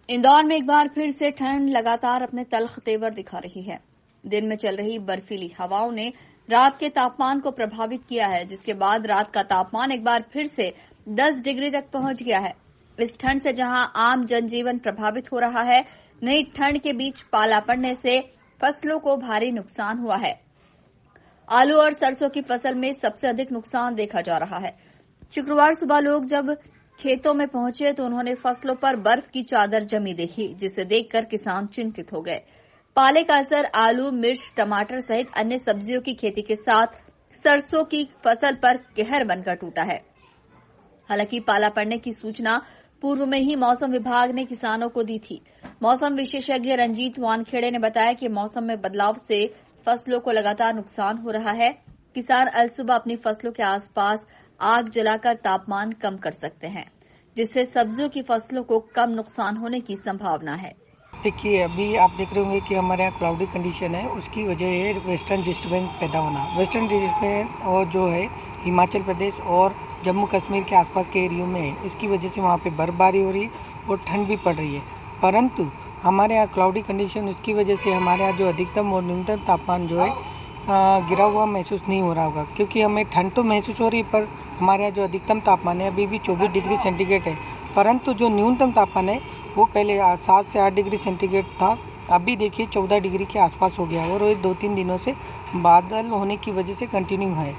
इंदौर में एक बार फिर से ठंड लगातार अपने तल्ख तेवर दिखा रही है। दिन में चल रही बर्फीली हवाओं ने रात के तापमान को प्रभावित किया है, जिसके बाद रात का तापमान एक बार फिर से 10 डिग्री तक पहुंच गया है। इस ठंड से जहां आम जनजीवन प्रभावित हो रहा है, वहीं ठंड के बीच पाला पड़ने से फसलों को भारी नुकसान हुआ है। आलू और सरसों की फसल में सबसे अधिक नुकसान देखा जा रहा है। शुक्रवार सुबह लोग जब खेतों में पहुंचे तो उन्होंने फसलों पर बर्फ की चादर जमी देखी, जिसे देखकर किसान चिंतित हो गए। पाले का असर आलू, मिर्च, टमाटर सहित अन्य सब्जियों की खेती के साथ सरसों की फसल पर कहर बनकर टूटा है। हालांकि पाला पड़ने की सूचना पूर्व में ही मौसम विभाग ने किसानों को दी थी। मौसम विशेषज्ञ रंजीत वानखेड़े ने बताया कि मौसम में बदलाव से फसलों को लगातार नुकसान हो रहा है। किसान अलसुबह अपनी फसलों के आसपास आग जलाकर तापमान कम कर सकते हैं, जिससे सब्जियों की फसलों को कम नुकसान होने की संभावना है। देखिए, अभी आप देख रहे होंगे कि हमारे यहाँ क्लाउडी कंडीशन है, उसकी वजह है वेस्टर्न डिस्टर्बेंस पैदा होना। वेस्टर्न डिस्टर्बेंस और जो है हिमाचल प्रदेश और जम्मू कश्मीर के आसपास के एरियो में है, इसकी वजह से वहाँ पे बर्फबारी हो रही है और ठंड भी पड़ रही है। परंतु हमारे यहाँ क्लाउडी कंडीशन, उसकी वजह से हमारे यहाँ जो अधिकतम और न्यूनतम तापमान जो है गिरा हुआ महसूस नहीं हो रहा होगा, क्योंकि हमें ठंड तो महसूस हो रही है, पर हमारे यहाँ जो अधिकतम तापमान है अभी भी 24 डिग्री सेंटीग्रेड है। परंतु जो न्यूनतम तापमान है वो पहले 7 से 8 डिग्री सेंटीग्रेड था, अभी देखिए 14 डिग्री के आसपास हो गया और इस 2-3 दिनों से बादल होने की वजह से कंटिन्यू है।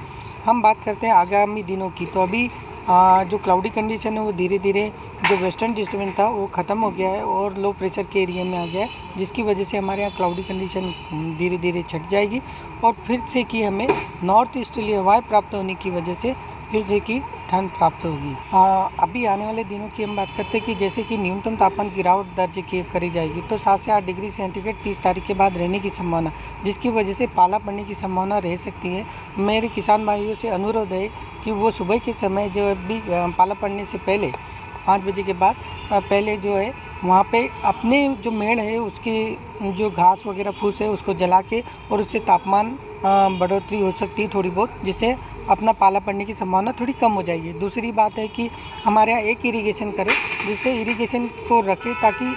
हम बात करते हैं आगामी दिनों की, तो अभी जो क्लाउडी कंडीशन है वो धीरे धीरे जो वेस्टर्न डिस्टर्बेंस था वो ख़त्म हो गया है और लो प्रेशर के एरिया में आ गया है, जिसकी वजह से हमारे यहाँ क्लाउडी कंडीशन धीरे धीरे छट जाएगी और फिर से कि हमें नॉर्थ ईस्टर्ली हवाएं प्राप्त होने की वजह से फिर से की ठंड प्राप्त होगी। अभी आने वाले दिनों की हम बात करते हैं कि जैसे कि न्यूनतम तापमान गिरावट दर्ज करी जाएगी, तो 7 से 8 डिग्री सेंटीग्रेड 30 तारीख के बाद रहने की संभावना, जिसकी वजह से पाला पड़ने की संभावना रह सकती है। मेरे किसान भाइयों से अनुरोध है कि वो सुबह के समय जो भी पाला पड़ने से पहले 5 बजे के बाद पहले जो है वहाँ पे अपने जो मेड़ है उसकी जो घास वगैरह फूस है उसको जला के, और उससे तापमान बढ़ोतरी हो सकती है थोड़ी बहुत, जिससे अपना पाला पड़ने की संभावना थोड़ी कम हो जाएगी। दूसरी बात है कि हमारे यहाँ एक इरिगेशन करें, जिससे इरिगेशन को रखें ताकि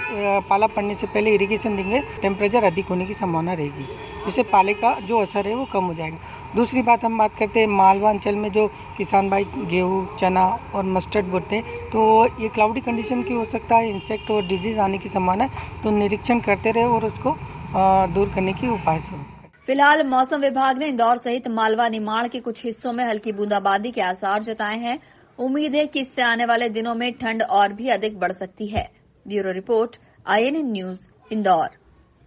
पाला पड़ने से पहले इरिगेशन देंगे, टेम्परेचर अधिक होने की संभावना रहेगी, जिससे पाले का जो असर है वो कम हो जाएगा। दूसरी बात हम बात करते हैं मालवा अंचल में जो किसान भाई गेहूँ, चना और मस्टर्ड बोते हैं, तो ये क्लाउडी कंडीशन की हो सकता है, इंसेक्ट और डिजीज़ आने की संभावना है, तो निरीक्षण करते रहे और उसको दूर करने की उपाय से। फिलहाल मौसम विभाग ने इंदौर सहित मालवा निमाड़ के कुछ हिस्सों में हल्की बूंदाबांदी के आसार जताए हैं। उम्मीद है कि इससे आने वाले दिनों में ठंड और भी अधिक बढ़ सकती है। Bureau report, INN news, Indore.